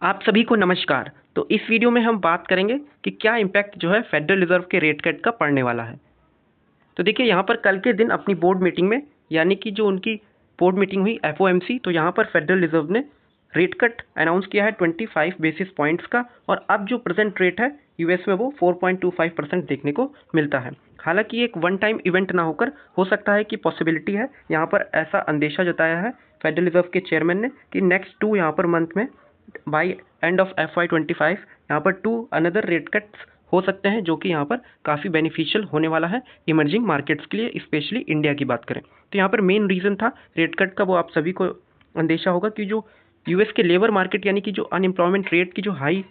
आप सभी को नमस्कार। तो इस वीडियो में हम बात करेंगे कि क्या इम्पैक्ट जो है फेडरल रिजर्व के रेट कट का पड़ने वाला है। तो देखिए यहाँ पर कल के दिन अपनी बोर्ड मीटिंग में, यानी कि जो उनकी बोर्ड मीटिंग हुई एफओएमसी, तो यहाँ पर फेडरल रिजर्व ने रेट कट अनाउंस किया है 25 बेसिस पॉइंट्स का, और अब जो प्रेजेंट रेट है यूएस में वो 4.25% देखने को मिलता है। हालांकि एक वन टाइम इवेंट ना होकर हो सकता है कि पॉसिबिलिटी है, यहाँ पर ऐसा अंदेशा जताया है फेडरल रिजर्व के चेयरमैन ने कि नेक्स्ट 2 यहाँ पर मंथ में बाई एंड ऑफ FY25 यहाँ पर 2 अनदर रेट कट्स हो सकते हैं, जो कि यहाँ पर काफ़ी बेनिफिशियल होने वाला है इमर्जिंग मार्केट्स के लिए, स्पेशली इंडिया की बात करें तो यहाँ पर मेन रीज़न था रेट कट का, वो आप सभी को अंदेशा होगा कि जो यूएस के लेबर मार्केट यानी कि जो अनएम्प्लॉयमेंट रेट की जो हाई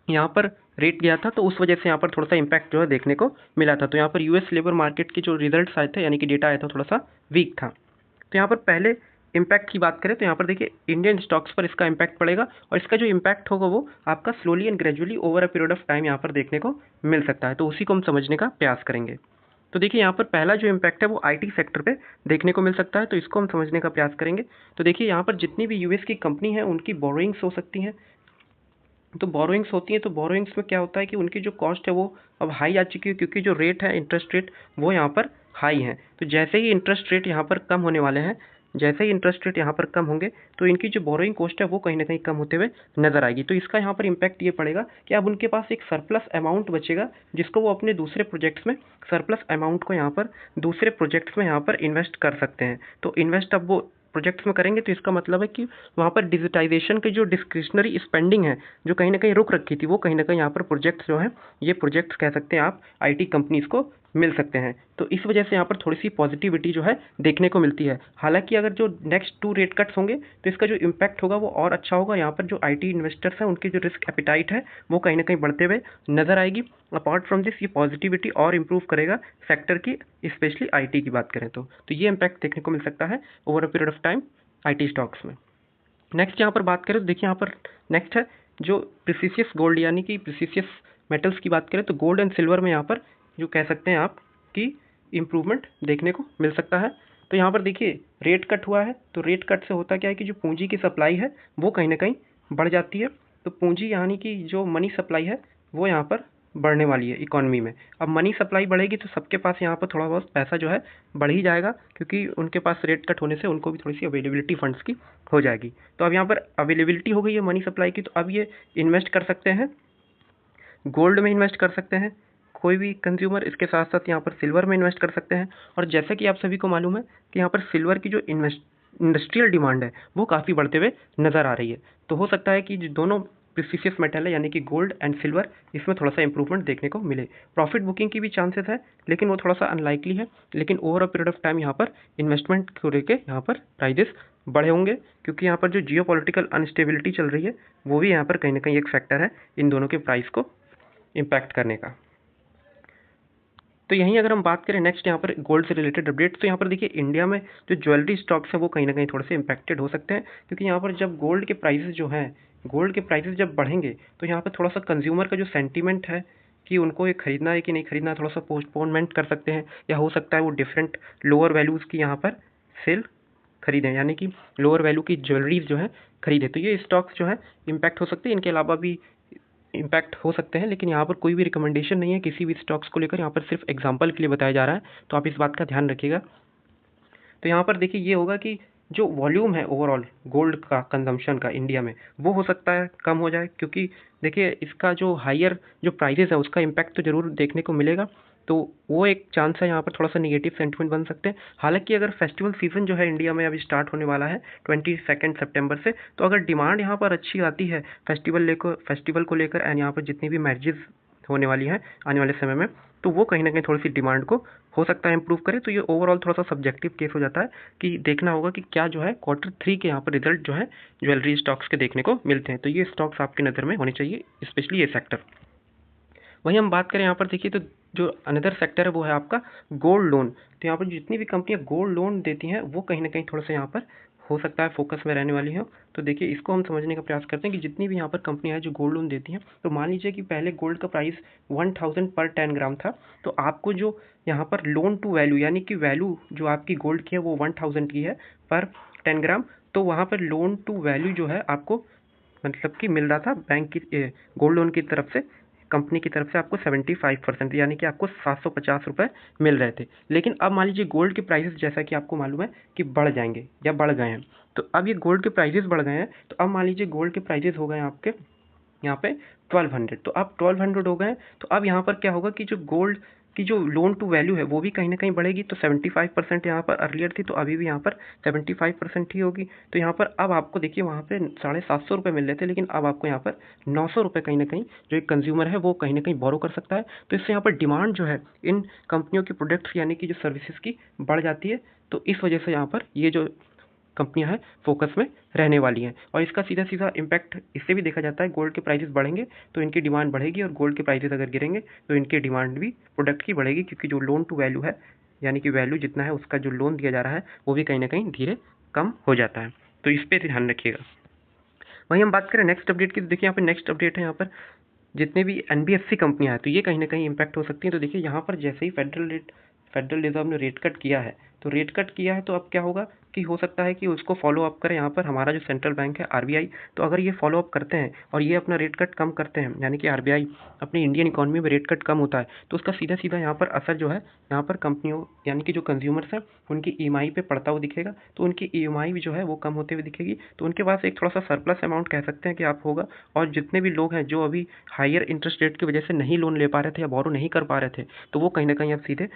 यहाँ पर रेट गया था, तो उस वजह से यहाँ पर थोड़ा सा इम्पैक्ट जो है देखने को मिला था। तो यहाँ पर यूएस लेबर मार्केट के जो रिजल्ट्स आए थे यानी कि डेटा आया था थोड़ा सा वीक था। तो यहाँ पर पहले इम्पैक्ट की बात करें तो यहाँ पर देखिए इंडियन स्टॉक्स पर इसका इम्पैक्ट पड़ेगा, और इसका जो इम्पैक्ट होगा वो आपका slowly and gradually over a period of time यहाँ पर देखने को मिल सकता है। तो उसी को हम समझने का प्रयास करेंगे। तो देखिए यहाँ पर पहला जो इम्पैक्ट है वो आईटी सेक्टर पे देखने को मिल सकता है, तो इसको हम समझने का प्रयास करेंगे। तो देखिए यहाँ पर जितनी भी यूएस की कंपनी है उनकी बोरोइंग्स हो सकती हैं। तो बोरोइंग्स होती हैं, तो बोरोइंग्स में क्या होता है कि उनकी जो कॉस्ट है वो अब हाई आ चुकी है, क्योंकि जो रेट है इंटरेस्ट रेट वो यहाँ पर हाई है। तो जैसे ही इंटरेस्ट रेट यहाँ पर कम होने वाले हैं, जैसे ही इंटरेस्ट रेट यहाँ पर कम होंगे, तो इनकी जो बोरोइंग कॉस्ट है वो कहीं ना कहीं कम होते हुए नजर आएगी। तो इसका यहाँ पर इम्पैक्ट ये पड़ेगा कि अब उनके पास एक सरप्लस अमाउंट बचेगा, जिसको वो अपने दूसरे प्रोजेक्ट्स में सरप्लस अमाउंट को यहाँ पर दूसरे प्रोजेक्ट्स में यहाँ पर इन्वेस्ट कर सकते हैं। तो इन्वेस्ट अब वो प्रोजेक्ट्स में करेंगे, तो इसका मतलब है कि वहाँ पर डिजिटाइजेशन की जो डिस्क्रिशनरी स्पेंडिंग है जो कहीं ना कहीं रुक रखी थी, वो कहीं ना कहीं यहाँ पर प्रोजेक्ट्स जो हैं, ये प्रोजेक्ट्स कह सकते हैं आप आईटी कंपनीज को मिल सकते हैं। तो इस वजह से यहाँ पर थोड़ी सी पॉजिटिविटी जो है देखने को मिलती है। हालांकि अगर जो नेक्स्ट 2 रेट कट्स होंगे तो इसका जो इम्पैक्ट होगा वो और अच्छा होगा। यहाँ पर जो आईटी इन्वेस्टर्स हैं उनकी जो रिस्क एपिटाइट है वो कहीं ना कहीं बढ़ते हुए नजर आएगी। अपार्ट फ्रॉम दिस ये पॉजिटिविटी और इम्प्रूव करेगा सेक्टर की, स्पेशली आईटी की बात करें तो ये इम्पैक्ट देखने को मिल सकता है over a period of time IT stocks में। नेक्स्ट यहाँ पर बात करें तो देखिए यहाँ पर नेक्स्ट है जो प्रिसिशियस गोल्ड यानी कि प्रिसिशियस मेटल्स की बात करें, तो गोल्ड एंड सिल्वर में यहाँ पर जो कह सकते हैं आप कि इम्प्रूवमेंट देखने को मिल सकता है। तो यहाँ पर देखिए रेट कट हुआ है, तो रेट कट से होता क्या है कि जो पूंजी की सप्लाई है वो कहीं ना कहीं बढ़ जाती है। तो पूंजी यानी कि जो मनी सप्लाई है वो यहाँ पर बढ़ने वाली है इकॉनमी में। अब मनी सप्लाई बढ़ेगी तो सबके पास यहाँ पर थोड़ा बहुत पैसा जो है बढ़ ही जाएगा, क्योंकि उनके पास रेट कट होने से उनको भी थोड़ी सी अवेलेबिलिटी फंड्स की हो जाएगी। तो अब यहाँ पर अवेलेबिलिटी हो गई है मनी सप्लाई की, तो अब ये इन्वेस्ट कर सकते हैं, गोल्ड में इन्वेस्ट कर सकते हैं कोई भी कंज्यूमर, इसके साथ साथ यहाँ पर सिल्वर में इन्वेस्ट कर सकते हैं। और जैसे कि आप सभी को मालूम है कि यहाँ पर सिल्वर की जो इंडस्ट्रियल डिमांड है वो काफ़ी बढ़ते हुए नज़र आ रही है। तो हो सकता है कि जो दोनों प्रीसियस मेटल है यानी कि गोल्ड एंड सिल्वर, इसमें थोड़ा सा इंप्रूवमेंट देखने को मिले। प्रॉफिट बुकिंग की भी चांसेस है, लेकिन वो थोड़ा सा अनलाइकली है। लेकिन over a period of time यहाँ पर इन्वेस्टमेंट को लेकर यहाँ पर प्राइजेस बढ़े होंगे, क्योंकि यहाँ पर जो जियो पॉलिटिकल अनस्टेबिलिटी चल रही है वो भी यहाँ पर कहीं ना कहीं एक फैक्टर है इन दोनों के प्राइस को इम्पैक्ट करने का। तो यहीं अगर हम बात करें नेक्स्ट यहाँ पर गोल्ड से रिलेटेड अपडेट, तो यहाँ पर देखिए इंडिया में जो ज्वेलरी स्टॉक्स हैं वो कहीं ना कहीं थोड़े से इम्पैक्टेड हो सकते हैं, क्योंकि यहाँ पर जब गोल्ड के प्राइसेस जो हैं, गोल्ड के प्राइसेस जब बढ़ेंगे तो यहाँ पर थोड़ा सा कंज्यूमर का जो सेंटीमेंट है कि उनको ये खरीदना है कि नहीं खरीदना, थोड़ा सा पोस्टपोनमेंट कर सकते हैं, या हो सकता है वो डिफरेंट लोअर वैल्यूज़ की यहाँ पर सेल खरीदें, यानी कि लोअर वैल्यू की ज्वेलरीज जो है खरीदें। तो ये स्टॉक्स जो है इम्पैक्ट हो सकते हैं। इनके अलावा भी इम्पैक्ट हो सकते हैं, लेकिन यहाँ पर कोई भी रिकमेंडेशन नहीं है किसी भी स्टॉक्स को लेकर, यहाँ पर सिर्फ एग्जांपल के लिए बताया जा रहा है, तो आप इस बात का ध्यान रखिएगा। तो यहाँ पर देखिए ये होगा कि जो वॉल्यूम है ओवरऑल गोल्ड का कंजम्पशन का इंडिया में वो हो सकता है कम हो जाए, क्योंकि देखिए इसका जो हायर जो प्राइजेस है उसका इम्पैक्ट तो ज़रूर देखने को मिलेगा। तो वो एक चांस है, यहाँ पर थोड़ा सा निगेटिव सेंटिमेंट बन सकते हैं। हालांकि अगर फेस्टिवल सीजन जो है इंडिया में अभी स्टार्ट होने वाला है 22 सितंबर से, तो अगर डिमांड यहाँ पर अच्छी आती है फेस्टिवल को लेकर एंड यहाँ पर जितनी भी मैरिजेस होने वाली हैं आने वाले समय में, तो वो कहीं ना कहीं थोड़ी सी डिमांड को हो सकता है इंप्रूव करे। तो ये ओवरऑल थोड़ा सा सब्जेक्टिव केस हो जाता है कि देखना होगा कि क्या जो है Q3 के यहाँ पर रिजल्ट जो है ज्वेलरी स्टॉक्स के देखने को मिलते हैं। तो ये स्टॉक्स आपकी नज़र में होने चाहिए, स्पेशली ये सेक्टर। वहीं हम बात करें यहाँ पर देखिए तो जो अनदर सेक्टर है वो है आपका गोल्ड लोन। तो यहाँ पर जितनी भी कंपनियाँ गोल्ड लोन देती हैं वो कहीं ना कहीं थोड़ा सा यहाँ पर हो सकता है फोकस में रहने वाली हो। तो देखिए इसको हम समझने का प्रयास करते हैं कि जितनी भी यहाँ पर कंपनियाँ हैं जो गोल्ड लोन देती हैं, तो मान लीजिए कि पहले गोल्ड का प्राइस 1000 पर 10 ग्राम था, तो आपको जो यहाँ पर लोन टू वैल्यू यानी कि वैल्यू जो आपकी गोल्ड की है वो 1000 की है पर 10 ग्राम, तो वहाँ पर लोन टू वैल्यू जो है आपको मतलब कि मिल रहा था बैंक की गोल्ड लोन की तरफ से, कंपनी की तरफ से आपको 75%, यानी कि आपको 750 रुपये मिल रहे थे। लेकिन अब मान लीजिए गोल्ड के प्राइसेस जैसा कि आपको मालूम है कि बढ़ जाएंगे या बढ़ गए हैं, तो अब ये गोल्ड के प्राइसेस बढ़ गए हैं, तो अब मान लीजिए गोल्ड के प्राइसेस हो गए आपके यहाँ पे 1200, तो अब 1200 हो गए, तो अब यहाँ पर क्या होगा कि जो गोल्ड की जो लोन टू वैल्यू है वो भी कहीं ना कहीं बढ़ेगी। तो 75% यहाँ पर अर्लियर थी, तो अभी भी यहाँ पर 75% ही होगी। तो यहाँ पर अब आपको देखिए वहाँ पे 750 रुपये मिल रहे थे, लेकिन अब आपको यहाँ पर 900 रुपये कहीं ना कहीं जो एक कंज्यूमर है वो कहीं ना कहीं बोरो कर सकता है। तो इससे यहाँ पर डिमांड जो है इन कंपनियों की प्रोडक्ट्स यानी कि जो सर्विसेज की बढ़ जाती है। तो इस वजह से यहाँ पर ये जो कंपनियां हैं फोकस में रहने वाली हैं। और इसका सीधा सीधा इम्पैक्ट इससे भी देखा जाता है, गोल्ड के प्राइसेस बढ़ेंगे तो इनकी डिमांड बढ़ेगी, और गोल्ड के प्राइसेस अगर गिरेंगे तो इनकी डिमांड भी प्रोडक्ट की बढ़ेगी, क्योंकि जो लोन टू वैल्यू है यानी कि वैल्यू जितना है उसका जो लोन दिया जा रहा है वो भी कहीं ना कहीं धीरे कम हो जाता है। तो इस पर ध्यान रखिएगा। वहीं हम बात करें नेक्स्ट अपडेट की, तो देखिए यहाँ पर नेक्स्ट अपडेट है, यहाँ पर जितने भी NBFC कंपनियां हैं तो ये कहीं ना कहीं इम्पैक्ट हो सकती हैं। तो देखिए यहाँ पर जैसे ही फेडरल रिजर्व ने रेट कट किया है, तो रेट कट किया है तो अब क्या होगा कि हो सकता है कि उसको फॉलो अप करें यहाँ पर हमारा जो सेंट्रल बैंक है RBI। तो अगर ये फॉलो अप करते हैं और ये अपना रेट कट कम करते हैं, यानी कि RBI अपनी इंडियन इकोनॉमी में रेट कट कम होता है, तो उसका सीधा सीधा यहाँ पर असर जो है यहाँ पर कंपनियों यानी कि जो कंज्यूमर्स हैं उनकी EMI पे पड़ता हुआ दिखेगा। तो उनकी EMI भी जो है वो कम होते हुए दिखेगी, तो उनके पास एक थोड़ा सा सरप्लस अमाउंट कह सकते हैं कि आप होगा। और जितने भी लोग हैं जो अभी हायर इंटरेस्ट रेट की वजह से नहीं लोन ले पा रहे थे या बोरो नहीं कर पा रहे थे, तो वो कहीं ना कहीं अब सीधे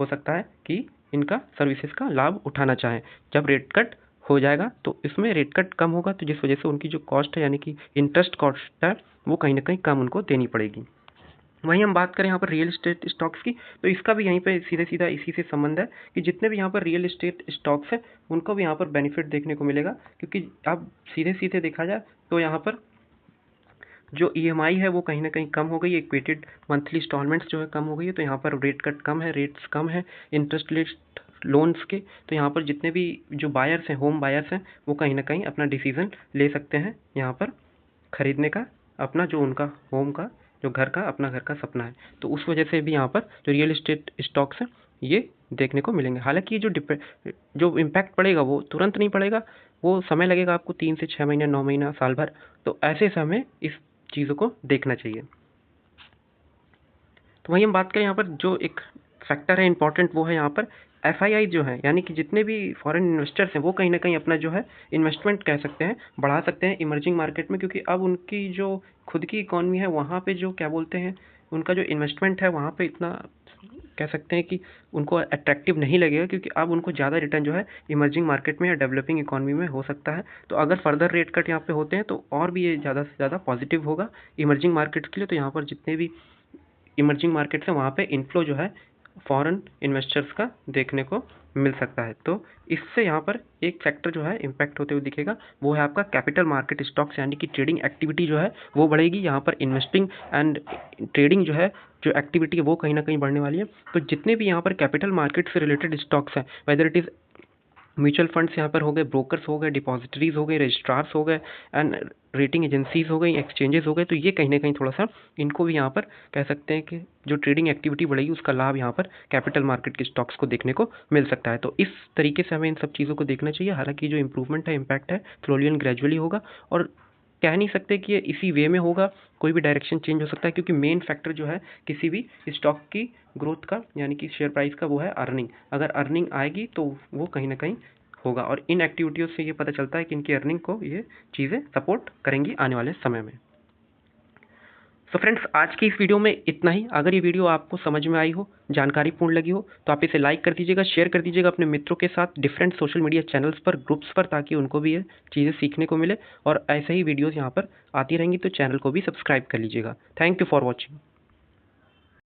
हो सकता है कि इनका सर्विसेज का लाभ उठाना चाहें। जब रेट कट हो जाएगा तो इसमें रेट कट कम होगा, तो जिस वजह से उनकी जो कॉस्ट है यानी कि इंटरेस्ट कॉस्ट है वो कहीं ना कहीं कम उनको देनी पड़ेगी। वहीं हम बात करें यहाँ पर रियल एस्टेट स्टॉक्स की, तो इसका भी यहीं पे सीधे सीधा इसी से संबंध है कि जितने भी यहाँ पर रियल एस्टेट स्टॉक्स हैं उनको भी यहाँ पर बेनिफिट देखने को मिलेगा, क्योंकि अब सीधे सीधे देखा जाए तो यहाँ पर जो EMI है वो कहीं ना कहीं कम हो गई, इक्वेटेड मंथली इंस्टॉलमेंट्स जो है कम हो गई है। तो यहाँ पर रेट कट कम है, रेट्स कम है इंटरेस्ट रेट लोन्स के, तो यहाँ पर जितने भी जो बायर्स हैं, होम बायर्स हैं, वो कहीं ना कहीं अपना डिसीजन ले सकते हैं यहाँ पर ख़रीदने का, अपना जो उनका होम का जो घर का अपना घर का सपना है। तो उस वजह से भी यहाँ पर जो रियल एस्टेट स्टॉक्स हैं ये देखने को मिलेंगे। हालांकि जो इम्पैक्ट पड़ेगा वो तुरंत नहीं पड़ेगा, वो समय लगेगा आपको 3 से 6 महीने, 9 महीना, साल भर। तो ऐसे समय इस चीज़ों को देखना चाहिए। तो वहीं हम बात करें यहाँ पर जो एक फैक्टर है इंपॉर्टेंट, वो है यहाँ पर FII जो है, यानी कि जितने भी फॉरेन इन्वेस्टर्स हैं वो कहीं ना कहीं अपना जो है इन्वेस्टमेंट कह सकते हैं बढ़ा सकते हैं इमर्जिंग मार्केट में, क्योंकि अब उनकी जो खुद की इकॉनमी है वहाँ पे जो क्या बोलते हैं उनका जो इन्वेस्टमेंट है वहाँ पे इतना कह सकते हैं कि उनको अट्रैक्टिव नहीं लगेगा, क्योंकि अब उनको ज़्यादा रिटर्न जो है इमर्जिंग मार्केट में या डेवलपिंग इकॉनमी में हो सकता है। तो अगर फर्दर रेट कट यहाँ पे होते हैं तो और भी ये ज़्यादा से ज़्यादा पॉजिटिव होगा इमर्जिंग मार्केट्स के लिए। तो यहाँ पर जितने भी इमर्जिंग मार्केट्स हैं वहाँ पे इनफ्लो जो है फॉरेन इन्वेस्टर्स का देखने को मिल सकता है। तो इससे यहाँ पर एक फैक्टर जो है इम्पैक्ट होते हुए दिखेगा, वो है आपका कैपिटल मार्केट स्टॉक्स, यानी कि ट्रेडिंग एक्टिविटी जो है वो बढ़ेगी। यहाँ पर इन्वेस्टिंग एंड ट्रेडिंग जो है जो एक्टिविटी है वो कहीं ना कहीं बढ़ने वाली है। तो जितने भी यहाँ पर कैपिटल मार्केट से रिलेटेड स्टॉक्स हैं, whether it is mutual funds यहाँ पर हो गए, ब्रोकर्स हो गए, डिपॉजिटरीज हो गए, रजिस्ट्रार्स हो गए, एंड रेटिंग एजेंसीज हो गई, एक्सचेंजेस हो गए, तो ये कहीं ना कहीं थोड़ा सा इनको भी यहाँ पर कह सकते हैं कि जो ट्रेडिंग एक्टिविटी बढ़ेगी उसका लाभ यहाँ पर कैपिटल मार्केट के स्टॉक्स को देखने को मिल सकता है। तो इस तरीके से हमें इन सब चीज़ों को देखना चाहिए। हालांकि जो इंप्रूवमेंट है, इम्पैक्ट है, स्लोली एंड ग्रेजुअली होगा, और कह नहीं सकते कि ये इसी वे में होगा, कोई भी डायरेक्शन चेंज हो सकता है, क्योंकि मेन फैक्टर जो है किसी भी स्टॉक की ग्रोथ का यानी कि शेयर प्राइस का वो है अर्निंग। अगर अर्निंग आएगी तो वो कहीं ना कहीं होगा, और इन एक्टिविटीज़ से ये पता चलता है कि इनकी अर्निंग को ये चीज़ें सपोर्ट करेंगी आने वाले समय में। सो फ्रेंड्स, आज की इस वीडियो में इतना ही। अगर ये वीडियो आपको समझ में आई हो, जानकारीपूर्ण लगी हो, तो आप इसे लाइक कर दीजिएगा, शेयर कर दीजिएगा अपने मित्रों के साथ डिफरेंट सोशल मीडिया चैनल्स पर, ग्रुप्स पर, ताकि उनको भी ये चीज़ें सीखने को मिले। और ऐसे ही वीडियोज़ यहाँ पर आती रहेंगी, तो चैनल को भी सब्सक्राइब कर लीजिएगा। Thank you for watching.